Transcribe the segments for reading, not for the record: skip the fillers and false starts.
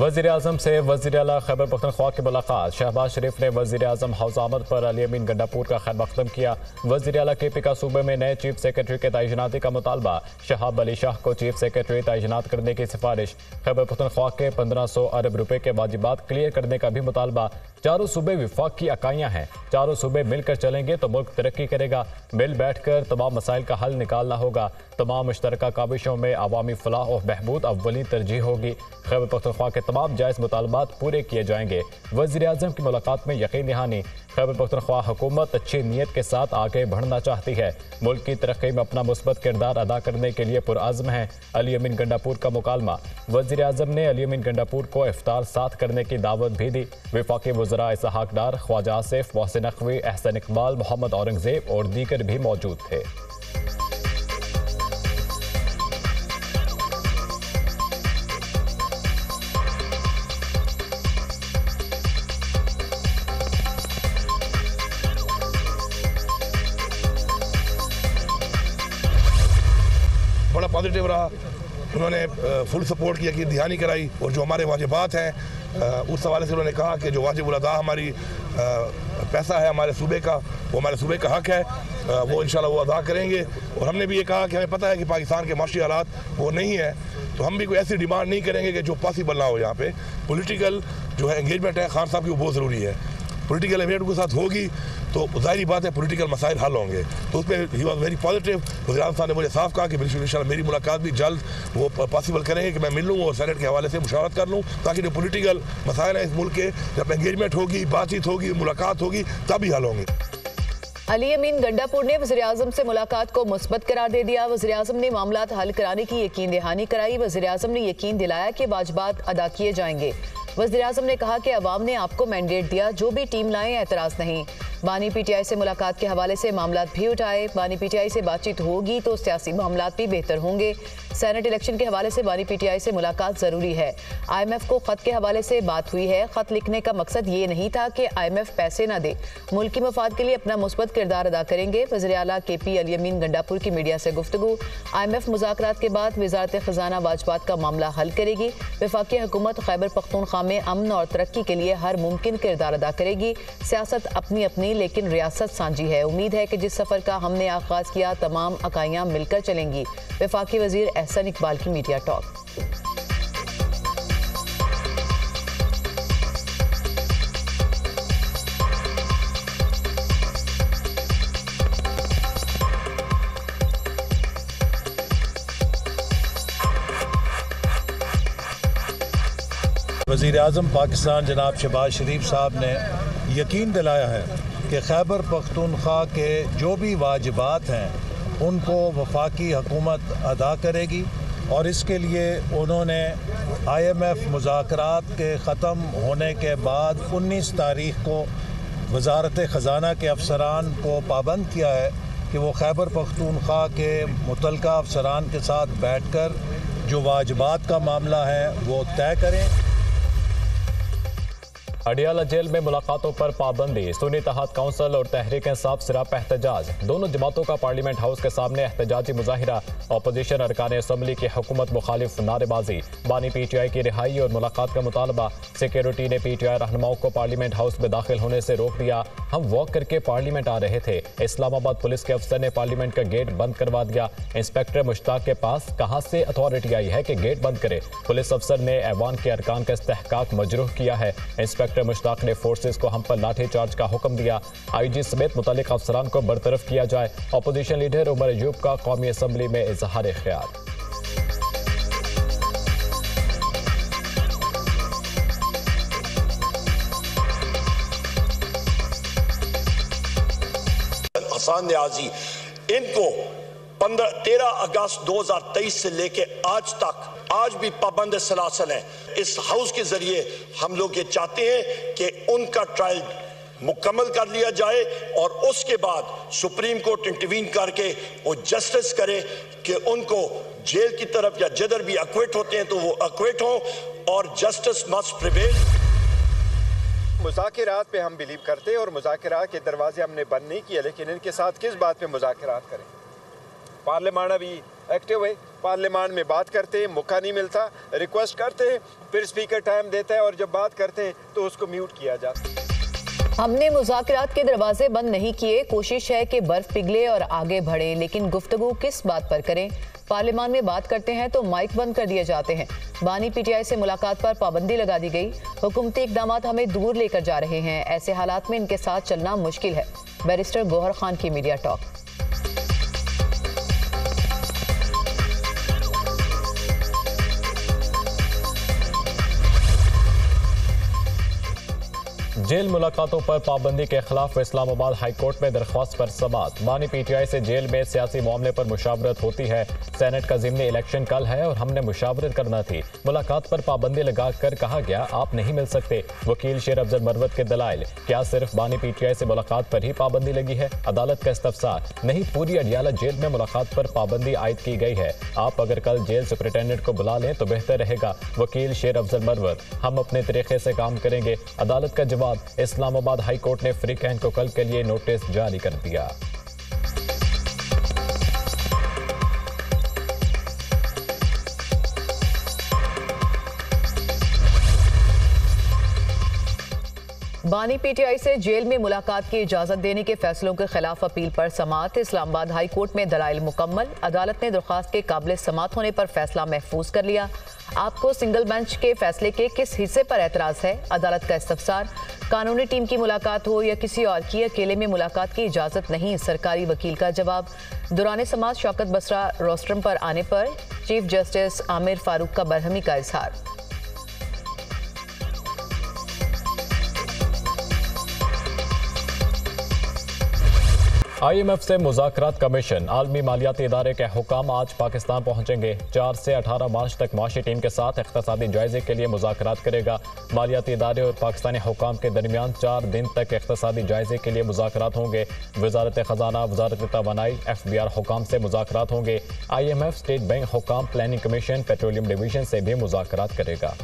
वज़ीर आज़म से वज़ीर आला खैबर पख्तूनख्वा की मुलाकात। शहबाज शरीफ ने वज़ीर आज़म हाउस आमद पर अली अमीन गंडापुर का खैर मकदम किया। वज़ीर आला KP का सूबे में नए चीफ सेक्रेटरी के तैनाती का मुतालबा। शहाब अली शाह को चीफ सेक्रेटरी तैनात करने की सिफारिश। खैबर पख्तूनख्वा के 1500 अरब रुपए के वाजिबात क्लियर करने का भी मुतालबा। चारों सूबे विफाक की इकाइयाँ हैं, चारों सूबे मिलकर चलेंगे तो मुल्क तरक्की करेगा। मिल बैठकर तमाम मसाइल का हल निकालना होगा। तमाम मुश्तरका काविशों में अवामी फलाह और बहबूद अव्वली तरजीह होगी। खैबर पख्तूनख्वा के तमाम जायज़ मुतालबात पूरे किए जाएंगे। वज़ीर आज़म की मुलाकात में यकीन दहानी। खैबर पख्तूनख्वा हुकूमत अच्छी नीयत के साथ आगे बढ़ना चाहती है। मुल्क की तरक्की में अपना मुस्बत किरदार अदा करने के लिए पुरअज़्म है। अली अमीन गंडापुर का मुकालमा। वज़ीर आज़म ने अली अमीन गंडापुर को इफ्तार साथ करने की दावत भी दी। वफाकी वज़रा इसहाक डार, ख्वाजा आसिफ, मोहसिन नकवी, एहसन इकबाल, मोहम्मद औरंगज़ेब और दीगर भी मौजूद थे। बड़ा पॉजिटिव रहा। उन्होंने फुल सपोर्ट किया कि दहानी कराई और जो हमारे वाजिबात हैं उस हवाले से उन्होंने कहा कि जो वाजिबुल अदा हमारी पैसा है हमारे सूबे का, वो हमारे सूबे का हक है, वो इंशाल्लाह वो अदा करेंगे। और हमने भी ये कहा कि हमें पता है कि पाकिस्तान के माशी हालात वो नहीं है, तो हम भी कोई ऐसी डिमांड नहीं करेंगे कि जो पॉसिबल ना हो। यहाँ पे पॉलिटिकल जो है एंगेजमेंट है खान साहब की, वो बहुत ज़रूरी है। पॉलिटिकल एंगेजमेंट के साथ होगी तो जाहिर बात है पॉलिटिकल मसाइल हल होंगे। तो उस पर ही वॉज वेरी पॉजिटिव। वज़ीर आज़म साहब ने मुझे साफ कहा कि इंशाल्लाह मेरी मुलाकात भी जल्द वो पॉसिबल करेंगे कि मैं मिल लूँ और सेनेट के हवाले से मुशावरत कर लूँ, ताकि जो पॉलिटिकल मसाइल हैं इस मुल्क के, जब एंगेजमेंट होगी, बातचीत होगी, मुलाकात होगी, तभी हल होंगे। अली अमीन गंडापुर ने वज़ीर आज़म से मुलाकात को मुस्बत करार दे दिया। वज़ीर आज़म ने मामलात हल कराने की यकीन दहानी कराई। वज़ीर आज़म ने यकीन दिलाया कि वाजिबात अदा किए जाएंगे। वज़ीर आज़म ने कहा कि अवाम ने आपको मैंडेट दिया, जो भी टीम लाएं एतराज़ नहीं। बानी PTI से मुलाकात के हवाले से मामलात भी उठाए। बानी PTI से बातचीत होगी तो सियासी मामलात भी बेहतर होंगे। सेनेट इलेक्शन के हवाले से बानी PTI से मुलाकात ज़रूरी है। IMF को ख़त के हवाले से बात हुई है। ख़त लिखने का मकसद ये नहीं था कि IMF पैसे ना दे, मुल्क की मफाद के लिए अपना मुस्बत किरदार अदा करेंगे। वज़ीर आला KP अली अमीन गंडापुर की मीडिया से गुफ्तगू। IMF मुज़ाकरात के बाद वज़ारत ख़ज़ाना वाजिबात का मामला हल करेगी। वफाकी हुकूमत खैबर पख्तूनख्वा में अमन और तरक्की के लिए हर मुमकिन किरदार अदा करेगी। सियासत अपनी अपनी लेकिन रियासत साझी है। उम्मीद है कि जिस सफ़र का हमने आगाज़ किया तमाम इकाइयाँ मिलकर चलेंगी। वफाकी वज़ीर एहसन इकबाल की मीडिया टॉक। वज़ीर आज़म पाकिस्तान जनाब शहबाज शरीफ साहब ने यकीन दिलाया है कि खैबर पख्तूनख्वा के जो भी वाजिबात हैं उनको वफाकी हुकूमत अदा करेगी। और इसके लिए उन्होंने IMF मुज़ाकरात के ख़त्म होने के बाद 19 तारीख़ को वज़ारत ख़ज़ाना के अफसरान को पाबंद किया है कि वो खैबर पख्तूनख्वा के मुतल्लिका अफसरान के साथ बैठकर जो वाजिबात का मामला है वो तय करें। अडियाला जेल में मुलाकातों पर पाबंदी। सुन्नी इत्तेहाद काउंसिल और तहरीक इंसाफ सिराप एहतजाज। दोनों जमातों का पार्लियामेंट हाउस के सामने एहतजाजी मुजाहिरा। अपोजिशन अरकान असम्बली की हुकूमत मुखालिफ नारेबाजी। बानी PTI की रिहाई और मुलाकात का मुतालबा। सिक्योरिटी ने PTI रहनुमाओं को पार्लियामेंट हाउस में दाखिल होने से रोक दिया। हम वॉक करके पार्लियामेंट आ रहे थे। इस्लामाबाद पुलिस के अफसर ने पार्लियामेंट का गेट बंद करवा दिया। इंस्पेक्टर मुश्ताक के पास कहां से अथॉरिटी आई है कि गेट बंद करे। पुलिस अफसर ने ऐवान के अरकान का इस्तेहकाक मजरूह किया है। इंस्पेक्टर मुश्ताक ने फोर्सेस को हम पर लाठी चार्ज का हुक्म दिया। IG समेत मुतालिक अफसरान को बरतरफ किया जाए। अपोजिशन लीडर उमर अयूब का कौमी असम्बली में इजहार ख्याल। हसन न्याजी इनको 13 अगस्त 2023 से लेके आज तक आज भी पाबंद सलासल है। इस हाउस के जरिए हम लोग ये चाहते हैं कि उनका ट्रायल मुकम्मल कर लिया जाए और उसके बाद सुप्रीम कोर्ट इंटरवीन करके वो जस्टिस करे कि उनको जेल की तरफ या जिधर भी एक्विट होते हैं तो वो एक्विट हों और जस्टिस मस्ट प्रिवेल। मुज़ाकिरात पे हम बिलीव करते हैं और मुज़ाकिरात के दरवाजे हमने बंद नहीं किए, लेकिन इनके साथ किस बात पे मुज़ाकिरात करें। पार्लियामेंट अभी एक्टिव हुए, पार्लियामान में बात करते हैं, मौका नहीं मिलता, रिक्वेस्ट करते हैं, फिर स्पीकर टाइम देता है और जब बात करते हैं तो उसको म्यूट किया जाता है। हमने मुज़ाकरात के दरवाजे बंद नहीं किए, कोशिश है कि बर्फ पिघले और आगे बढ़े, लेकिन गुफ्तगू किस बात पर करें? पार्लियामान में बात करते हैं तो माइक बंद कर दिए जाते हैं। बानी पीटीआई से मुलाकात पर पाबंदी लगा दी गई। हुकूमती इकदाम हमें दूर लेकर जा रहे हैं, ऐसे हालात में इनके साथ चलना मुश्किल है। बैरिस्टर गौहर खान की मीडिया टॉक। जेल मुलाकातों पर पाबंदी के खिलाफ इस्लामाबाद हाई कोर्ट में दरख्वास्त पर समाअत। बानी पीटीआई से जेल में सियासी मामले पर मुशावरत होती है। सेनेट का ज़िमनी इलेक्शन कल है और हमने मुशावरत करना थी। मुलाकात पर पाबंदी लगाकर कहा गया आप नहीं मिल सकते। वकील शेर अफजल मरवत के दलाइल, क्या सिर्फ बानी पीटीआई से मुलाकात पर ही पाबंदी लगी है? अदालत का इस्तफसार, नहीं पूरी अडियाला जेल में मुलाकात पर पाबंदी आयद की गई है। आप अगर कल जेल सुपरिटेंडेंट को बुला लें तो बेहतर रहेगा। वकील शेर अफजल मरवत, हम अपने तरीके से काम करेंगे। अदालत का जवाब, इस्लामाबाद हाई कोर्ट ने फ्री कैन को कल के लिए नोटिस जारी कर दिया। बानी पीटीआई से जेल में मुलाकात की इजाजत देने के फैसलों के खिलाफ अपील पर समाअत। इस्लामाबाद हाई कोर्ट में दलाइल मुकम्मल। अदालत ने दरख्वास्त के काबिल समाअत होने पर फैसला महफूज कर लिया। आपको सिंगल बेंच के फैसले के किस हिस्से पर एतराज है? अदालत का इस्तफसार, कानूनी टीम की मुलाकात हो या किसी और की, अकेले में मुलाकात की इजाजत नहीं। सरकारी वकील का जवाब। दौरान समाअत शौकत बसरा रोस्ट्रम पर आने पर चीफ जस्टिस आमिर फारूक का बरहमी का इजहार। IMF से मुज़ाकरात कमीशन, आलमी मालियाती इदारे के हुकाम आज पाकिस्तान पहुंचेंगे। 4 से 18 मार्च तक माशी टीम के साथ इक़्तिसादी जायजे के लिए मुज़ाकरात करेगा। मालियाती इदारे और पाकिस्तानी हुकाम के दरमियान 4 दिन तक इक़्तिसादी जायजे के लिए मुज़ाकरात होंगे। वज़ारत ख़जाना, वज़ारत तवानाई, FBR हुकाम से मुज़ाकरात होंगे। IMF, स्टेट बैंक हुकाम, प्लानिंग कमीशन, पेट्रोलियम डिवीजन से भी मुज़ाकरात करेगा।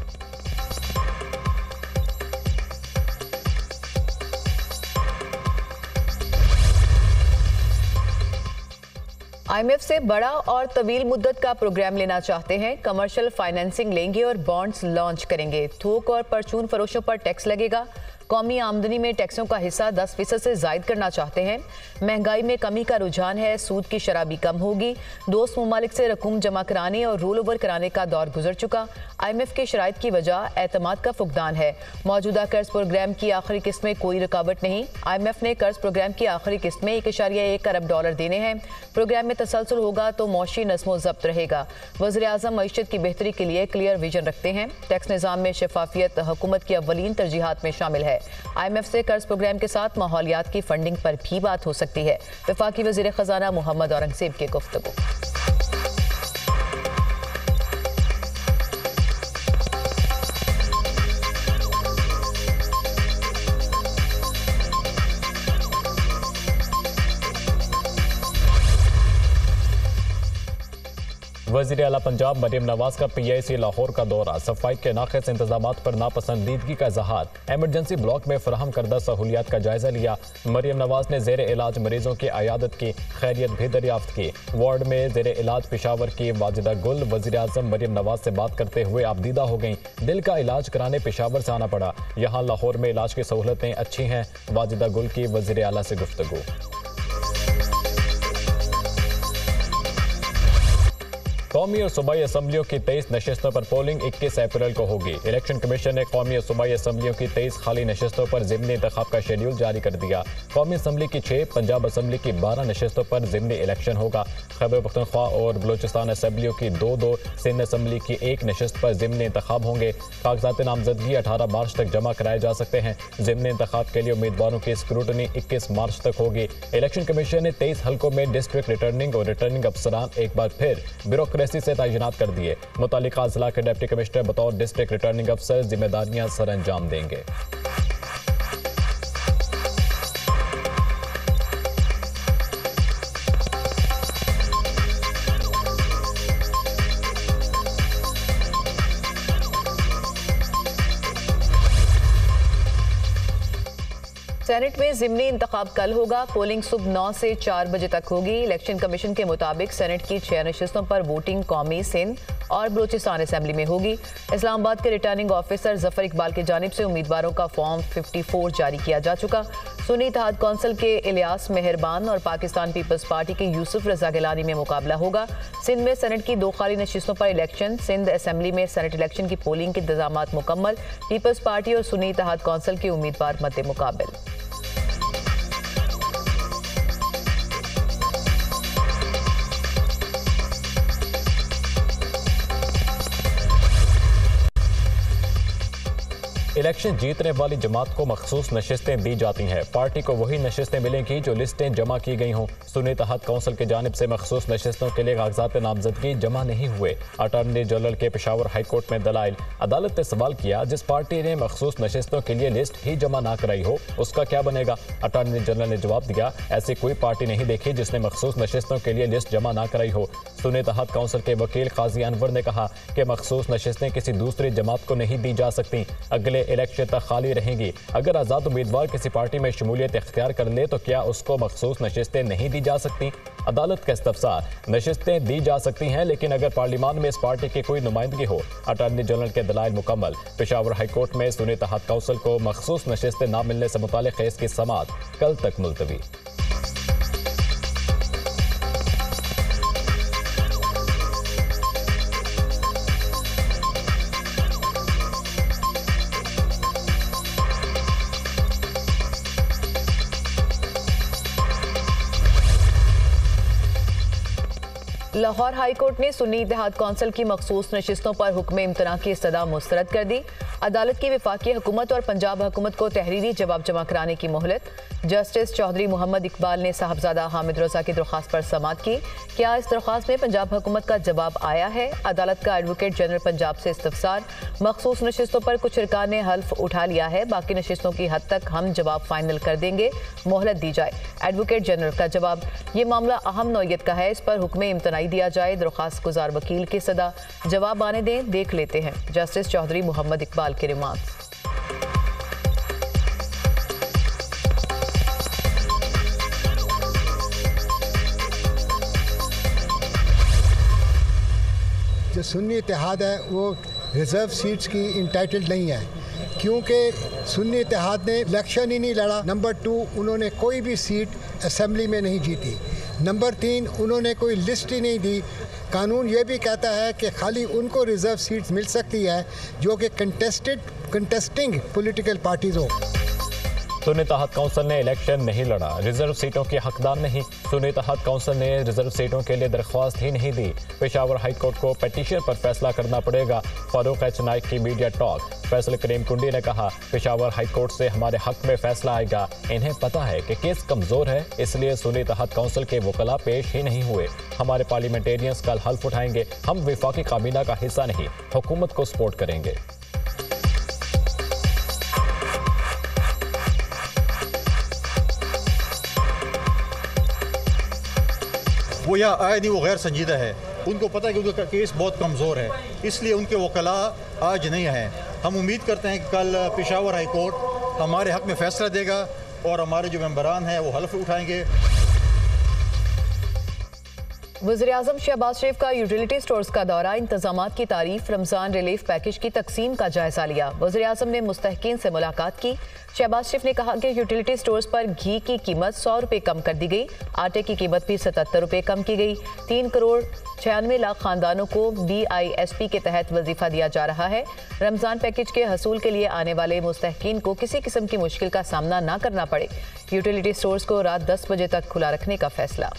IMF से बड़ा और तवील मुद्दत का प्रोग्राम लेना चाहते हैं। कमर्शियल फाइनेंसिंग लेंगे और बॉन्ड्स लॉन्च करेंगे। थोक और परचून फरोशों पर टैक्स लगेगा। कौमी आमदनी में टैक्सों का हिस्सा 10% से जायद करना चाहते हैं। महंगाई में कमी का रुझान है, सूद की शरह भी कम होगी। दोस्त ममालिक से रकूम जमा कराने और रोल ओवर कराने का दौर गुजर चुका। IMF की शराइत की वजह एतमाद का फुकदान है। मौजूदा कर्ज प्रोग्राम की आखिरी किस्त में कोई रुकावट नहीं। IMF ने कर्ज प्रोग्राम की आखिरी किस्त में $1.1 अरब देने हैं। प्रोग्राम में तसलसल होगा तो मौशी नज़्मो ज़ब्त रहेगा। वज़ीर आज़म मईशत की बेहतरी के लिए क्लियर विजन रखते हैं। टैक्स निज़ाम में शफाफियत हुकूमत की अव्वलीन तरजीहात में शामिल है। IMF से कर्ज प्रोग्राम के साथ माहौलियात की फंडिंग पर भी बात हो सकती है। वफाकी वज़ीर ख़जाना मोहम्मद औरंगज़ेब की गुफ्तगू। वज़ीर आला पंजाब मरियम नवाज का PIC लाहौर का दौरा, सफाई के नाक़िस इंतजामात पर नापसंदीदगी का इज़हार। एमरजेंसी ब्लॉक में फराहम करदा सहूलियात का जायजा लिया। मरियम नवाज ने ज़ेर इलाज मरीजों की अयादत की, खैरियत भी दरियाफ्त की। वार्ड में ज़ेर इलाज पेशावर की वाजिदा गुल वज़ीर आज़म मरियम नवाज से बात करते हुए आबदीदा हो गईं। दिल का इलाज कराने पेशावर से आना पड़ा, यहाँ लाहौर में इलाज की सहूलतें अच्छी हैं। वाजिदा गुल की वज़ीर आला से गुफ्तगू। कौमी और सूबाई असम्बलियों की 23 नशस्तों पर पोलिंग 21 अप्रैल को होगी। इलेक्शन कमीशन ने कौमी और सूबाई असम्बलियों की 23 खाली नशस्तों पर ज़िमनी इंतखाब का शेड्यूल जारी कर दिया। कौमी असम्बली की 6, पंजाब असम्बली की 12 नशस्तों पर ज़िमनी इलेक्शन होगा। खैबर पख्तूनख्वा और बलूचिस्तान असम्बलियों की 2-2, सिंध असम्बली की 1 नशस्त पर ज़िमनी इंतखाब होंगे। कागजात नामजदगी 18 मार्च तक जमा कराए जा सकते हैं। ज़िमनी इंतखाब के लिए उम्मीदवारों की स्क्रूटनी 21 मार्च तक होगी। इलेक्शन कमीशन ने 23 हल्कों में डिस्ट्रिक्ट रिटर्निंग और रिटर्निंग अफसरान एक बार फिर ब्यूरोक्रेसी से तैनात कर दिए। मुतालिका जिला के डिप्टी कमिश्नर बतौर डिस्ट्रिक्ट रिटर्निंग अफसर जिम्मेदारियां सर अंजाम देंगे। सेनेट में ज़िमनी इंतखाब कल होगा। पोलिंग सुबह 9 से 4 बजे तक होगी। इलेक्शन कमीशन के मुताबिक सेनेट की 6 नशिस्तों पर वोटिंग कौमी, सिंध और बलूचिस्तान असेंबली में होगी। इस्लामाबाद के रिटर्निंग ऑफिसर जफर इकबाल की जानिब से उम्मीदवारों का फॉर्म 54 जारी किया जा चुका। सुन्नी इत्तेहाद कौंसिल के इलियास मेहरबान और पाकिस्तान पीपल्स पार्टी के यूसुफ रजा गिलानी में मुकाबला होगा। सिंध में सेनेट की 2 खाली नशिस्तों पर इलेक्शन। सिंध असेंबली में सेनेट इलेक्शन की पोलिंग के इंतजामात मुकम्मल। पीपल्स पार्टी और सुन्नी इत्तेहाद कौंसिल के उम्मीदवार मद्दे मुकाबिल। इलेक्शन जीतने वाली जमात को मखसूस नशिस्तें दी जाती हैं। पार्टी को वही नशिस्तें मिलेंगी जो लिस्टें जमा की गई हों। सुन्नी इत्तेहाद कौंसिल की जानिब से मखसूस नशिस्तों के लिए कागजात नामजदगी जमा नहीं हुए। अटॉर्नी जनरल के पेशावर हाई कोर्ट में दलाइल। अदालत ने सवाल किया, जिस पार्टी ने मखसूस नशिस्तों के लिए लिस्ट ही जमा ना कराई हो उसका क्या बनेगा। अटॉर्नी जनरल ने जवाब दिया, ऐसी कोई पार्टी नहीं देखी जिसने मखसूस नशिस्तों के लिए लिस्ट जमा ना कराई हो। सुन्नी इत्तेहाद कौंसिल के वकील काजी अनवर ने कहा कि मखसूस नशिस्तें किसी दूसरी जमात को नहीं दी जा सकती, अगले इलेक्शन तक खाली रहेंगी। अगर आज़ाद उम्मीदवार किसी पार्टी में शमूलियत इख्तियार कर ले तो क्या उसको मखसूस नशिस्तें नहीं दी जा सकती। अदालत का इस्तफसार, नशिस्तें दी जा सकती हैं लेकिन अगर पार्लियामान में इस पार्टी की कोई नुमाइंदगी हो। अटॉर्नी जनरल के दलाइल मुकम्मल। पेशावर हाई कोर्ट में सुन्नी इत्तेहाद कौंसिल को मखसूस नशिस्तें न मिलने से मुताल्लिक केस की समाअत कल तक मुलतवी। लाहौर हाई कोर्ट ने सुन्नी इत्तेहाद कौंसिल की मखसूस नशिस्तों पर हुक्म इम्तना की इस्तदा मुस्तरद कर दी। अदालत की वफाकी हुकूमत और पंजाब हुकूमत को तहरीरी जवाब जमा कराने की मोहलत। जस्टिस चौधरी मोहम्मद इकबाल ने साहबजादा हामिद रजा की दरख्वास्त पर समाअत की। क्या इस दरख्वास्त में पंजाब हुकूमत का जवाब आया है। अदालत का एडवोकेट जनरल पंजाब से इस्तफसार। मखसूस नशिस्तों पर कुछ अरकान ने हल्फ उठा लिया है, बाकी नशिस्तों की हद तक हम जवाब फाइनल कर देंगे, मोहलत दी जाए। एडवोकेट जनरल का जवाब, ये मामला अहम नौयत का है, इस पर हुक्म इम्तनाई दिया जाए। दरख्वास्त गुजार वकील की सदा, जवाब आने दें, देख लेते हैं। जस्टिस चौधरी मोहम्मद इकबाल के रिमार्क्स। जो सुन्नी इत्तेहाद है वो रिजर्व सीट्स की इंटाइटल्ड नहीं है, क्योंकि सुन्नी इत्तेहाद ने इलेक्शन ही नहीं लड़ा। नंबर 2, उन्होंने कोई भी सीट असेंबली में नहीं जीती। नंबर 3, उन्होंने कोई लिस्ट ही नहीं दी। कानून ये भी कहता है कि खाली उनको रिजर्व सीट्स मिल सकती है जो कि कंटेस्टिंग पॉलिटिकल पार्टीज हो। सुन्नी इत्तेहाद कौंसिल ने इलेक्शन नहीं लड़ा, रिजर्व सीटों के हकदार नहीं। सुन्नी इत्तेहाद कौंसिल ने रिजर्व सीटों के लिए दरख्वास्त ही नहीं दी। पेशावर हाई कोर्ट को पिटीशन पर फैसला करना पड़ेगा। फारूक एच नाइक की मीडिया टॉक। फैसल करीम कुंडी ने कहा, पेशावर हाई कोर्ट से हमारे हक में फैसला आएगा। इन्हें पता है कि केस कमजोर है, इसलिए सुन्नी इत्तेहाद कौंसिल के वकला पेश ही नहीं हुए। हमारे पार्लियामेंटेरियंस कल हल्फ उठाएंगे। हम विफाकी काबीना का हिस्सा नहीं, हुकूमत को सपोर्ट करेंगे। वो यहाँ आए नहीं, वो गैर संजीदा है। उनको पता है कि उनका केस बहुत कमज़ोर है, इसलिए उनके वकला आज नहीं हैं। हम उम्मीद करते हैं कि कल पेशावर हाई कोर्ट हमारे हक में फैसला देगा और हमारे जो मेंबरान हैं वो हल्फ उठाएंगे। वज़ीर-ए-आज़म शहबाज शरीफ का यूटिलिटी स्टोर्स का दौरा, इंतजामात की तारीफ, रमजान रिलीफ पैकेज की तकसीम का जायजा लिया। वज़ीर-ए-आज़म ने मुस्तहकीन से मुलाकात की। शहबाज शरीफ ने कहा कि यूटिलिटी स्टोर्स पर घी की कीमत 100 रुपये कम कर दी गई, आटे की कीमत भी 77 रुपये कम की गई। 3 करोड़ 96 लाख खानदानों को BISP के तहत वजीफा दिया जा रहा है। रमजान पैकेज के हसूल के लिए आने वाले मुस्तहकीन को किसी किस्म की मुश्किल का सामना न करना पड़े। यूटिलिटी स्टोर्स को रात 10 बजे तक खुला रखने का फैसला।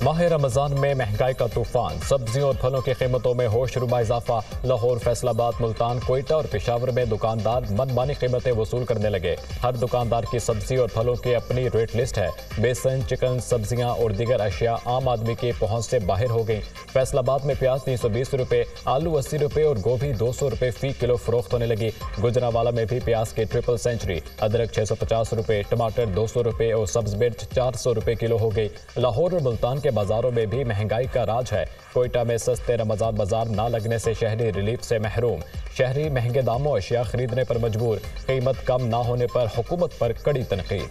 माह रमजान में महंगाई का तूफान, सब्जियों और फलों की कीमतों में होशरुबा इजाफा। लाहौर, फैसलाबाद, मुल्तान, कोयटा और पेशावर में दुकानदार मनमानी कीमतें वसूल करने लगे। हर दुकानदार की सब्जी और फलों की अपनी रेट लिस्ट है। बेसन, चिकन, सब्जियां और दीगर अशिया आम आदमी की पहुंच से बाहर हो गई। फैसलाबाद में प्याज 320 रुपये, आलू 80 रुपये और गोभी 200 रुपये फी किलो फरोख्त होने लगी। गुजरावाला में भी प्याज की ट्रिपल सेंचुरी, अदरक 650 रुपये, टमाटर 200 रुपये और सब्ज मिर्च 400 रुपये किलो हो गई। लाहौर और मुल्तान के बाजारों में भी महंगाई का राज है। कोयटा में सस्ते रमजान बाजार न लगने से शहरी रिलीफ से महरूम। शहरी महंगे दामों अशिया खरीदने पर मजबूर। कीमत कम न होने पर हुकूमत पर कड़ी तनकीद।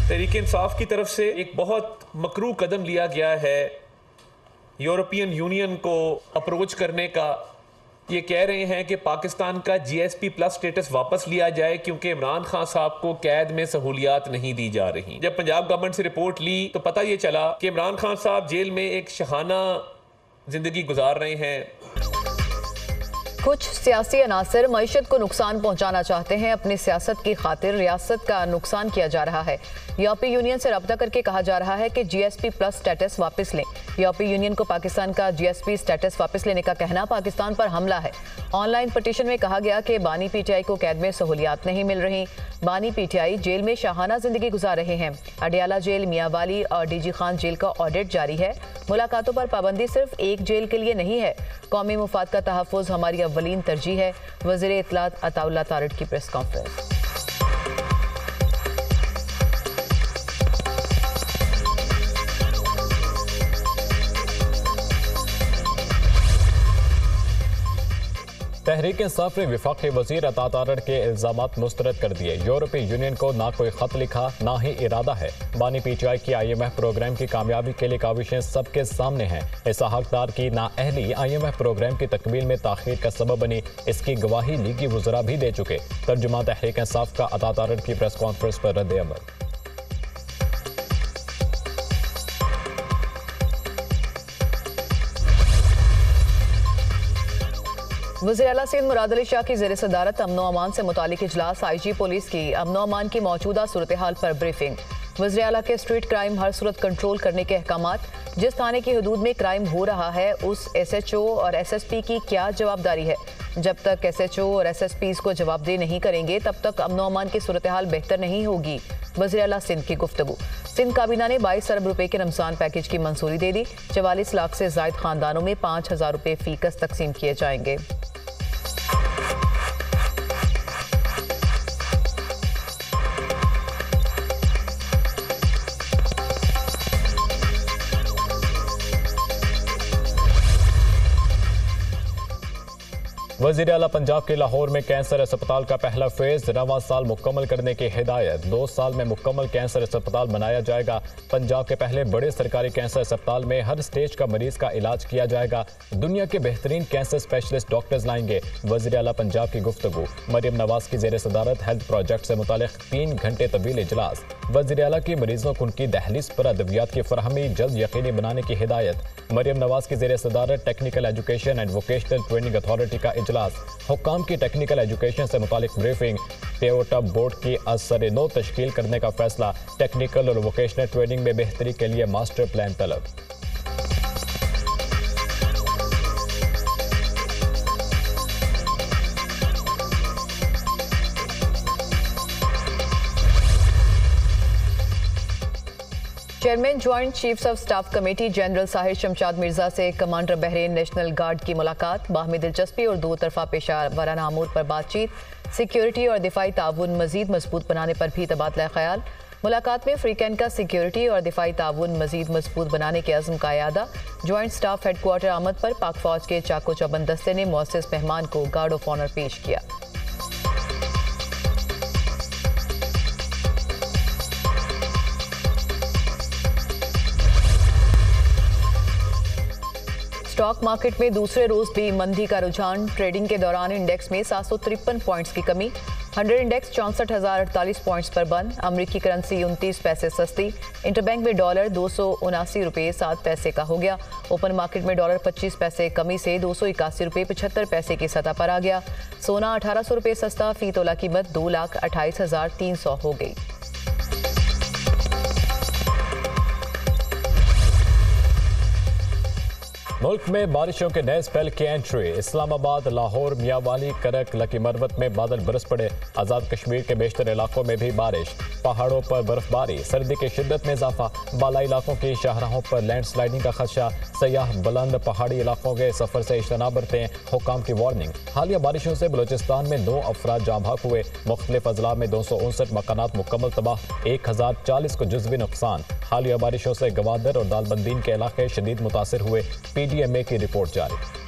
तहरीक इंसाफ की तरफ से एक बहुत मकरू कदम लिया गया है यूरोपियन यूनियन को अप्रोच करने का। ये कह रहे हैं कि पाकिस्तान का GSP प्लस स्टेटस वापस लिया जाए क्योंकि इमरान खान साहब को कैद में सहूलियात नहीं दी जा रही। जब पंजाब गवर्नमेंट से रिपोर्ट ली तो पता ये चला कि इमरान खान साहब जेल में एक शहाना जिंदगी गुजार रहे हैं। कुछ सियासी अनासर मईशत को नुकसान पहुंचाना चाहते हैं। अपनी सियासत की खातिर रियासत का नुकसान किया जा रहा है। यूरोपीय यूनियन से रब्ता करके कहा जा रहा है कि GSP प्लस स्टेटस वापस लें। यूरोपीय यूनियन को पाकिस्तान का GSP स्टेटस वापस लेने का कहना पाकिस्तान पर हमला है। ऑनलाइन पटिशन में कहा गया कि बानी PTI को कैद में सहूलियात नहीं मिल रही। बानी PTI जेल में शाहाना जिंदगी गुजार रहे हैं। अडियाला जेल, मियांवाली और DG खान जेल का ऑडिट जारी है। मुलाकातों पर पाबंदी सिर्फ एक जेल के लिए नहीं है। कौमी मुफाद का तहफ़्फ़ुज़ हमारी अव्वलीन तरजीह है। वज़ीर इत्तलात अताउल्लाह तारिड़ की प्रेस कॉन्फ्रेंस। तहरीक इंसाफ ने वफाकी वजीर अता तारिड़ के इल्जामात मुस्तरद कर दिए। यूरोपीय यूनियन को ना कोई खत लिखा ना ही इरादा है। बानी PTI की IMF प्रोग्राम की कामयाबी के लिए काविशें सबके सामने हैं। इसहाक डार की नाअहली IMF प्रोग्राम की तकमील में ताखीर का सबब बनी। इसकी गवाही लीगी वज़रा भी दे चुके। तर्जुमा तहरीक इंसाफ का अता तारिड़ की प्रेस कॉन्फ्रेंस पर रद्द अमल। वज़ीर आला सिंध मुराद अली शाह की ज़ेर सदारत अमन व अमान से मुतालिक इजलास। IG पुलिस की अमन व अमान की मौजूदा सूरत हाल पर ब्रीफिंग। वज़ीर आला के स्ट्रीट क्राइम हर सूरत कंट्रोल करने के अहकामात। जिस थाने की हदूद में क्राइम हो रहा है उस SHO और SSP की क्या जवाबदारी है। जब तक SHO और SSPs को जवाबदेह नहीं करेंगे तब तक अमन व अमान की सूरत हाल बेहतर नहीं होगी। वज़ीर आला सिंध की गुफ्तगू। सिंध काबीना ने 22 अरब रुपए के रमजान पैकेज की मंजूरी दे दी। 44 लाख से जायद खानदानों में 5000 रुपए फीकस तकसीम किए जाएंगे। वज़ीर आला पंजाब के लाहौर में कैंसर अस्पताल का पहला फेज रवां साल मुकम्मल करने की हिदायत। 2 साल में मुकम्मल कैंसर अस्पताल बनाया जाएगा। पंजाब के पहले बड़े सरकारी कैंसर अस्पताल में हर स्टेज का मरीज का इलाज किया जाएगा। दुनिया के बेहतरीन कैंसर स्पेशलिस्ट डॉक्टर्स लाएंगे। वज़ीर आला पंजाब की गुफ्तगू। मरियम नवाज की ज़ेर सदारत हेल्थ प्रोजेक्ट से मुतालिक 3 घंटे तवील इजलास। वज़ीर आला की मरीजों को उनकी दहलीज पर अद्वियात की फराहमी जल्द यकीनी बनाने की हिदायत। मरियम नवाज की ज़ेर सदारत technical education and vocational training authority का इजलास। हुक्काम की टेक्निकल एजुकेशन से मुतालिक ब्रीफिंग। टोयोटा बोर्ड की असर नो तश्कील करने का फैसला। टेक्निकल और वोकेशनल ट्रेनिंग में बेहतरी के लिए मास्टर प्लान तलब। Chairman joint chiefs of staff committee general Sahir Shamshad Mirza से कमांडर बहरीन नेशनल गार्ड की मुलाकात। बाहमी दिलचस्पी और दो तरफा पेशा अमूर पर बातचीत। सिक्योरिटी और दिफाई ताउन मजीद मजबूत बनाने पर भी तबादला ख्याल। मुलाकात में फ्रीकैन का सिक्योरिटी और दिफाई ताउन मजीद मजबूत बनाने के अज़्म का यादा। ज्वाइंट स्टाफ हेडक्वार्टर आमद पर पाक फौज के चाको चौबंद दस्ते ने मुअस्सिस मेहमान को गार्ड ऑफ ऑनर पेश किया। स्टॉक मार्केट में दूसरे रोज भी मंदी का रुझान। ट्रेडिंग के दौरान इंडेक्स में 753 पॉइंट्स की कमी। 100 इंडेक्स 64,048 पॉइंट्स पर बंद। अमेरिकी करेंसी 29 पैसे सस्ती। इंटरबैंक में डॉलर 279 रुपये 7 पैसे का हो गया। ओपन मार्केट में डॉलर 25 पैसे कमी से 281 रुपये 75 पैसे की सतह पर आ गया। सोना 1800 रुपये सस्ता। फी तोला कीमत 2,28,300 हो गई। मुल्क में बारिशों के नए स्पेल की एंट्री। इस्लामाबाद, लाहौर, मियांवाली, करक, लकी मरवत में बादल बरस पड़े। आज़ाद कश्मीर के बेशतर इलाकों में भी बारिश। पहाड़ों पर बर्फबारी, सर्दी की शिद्दत में इजाफा। बालाई इलाकों की शाहराहों पर लैंडस्लाइडिंग का खदशा। सयाह बुलंद पहाड़ी इलाकों के सफर से इज्तनाब बरतें, हुक्काम की वार्निंग। हालिया बारिशों से बलूचिस्तान में 9 अफराद जाँ भाग हुए। मुख्तलिफ अजला में 259 मकानात मुकम्मल तबाह, 1040 को जुज़वी नुकसान। हालिया बारिशों से गवादर और दालबंदीन के इलाके शदीद मुतासिर हुए। PDMA की रिपोर्ट जारी।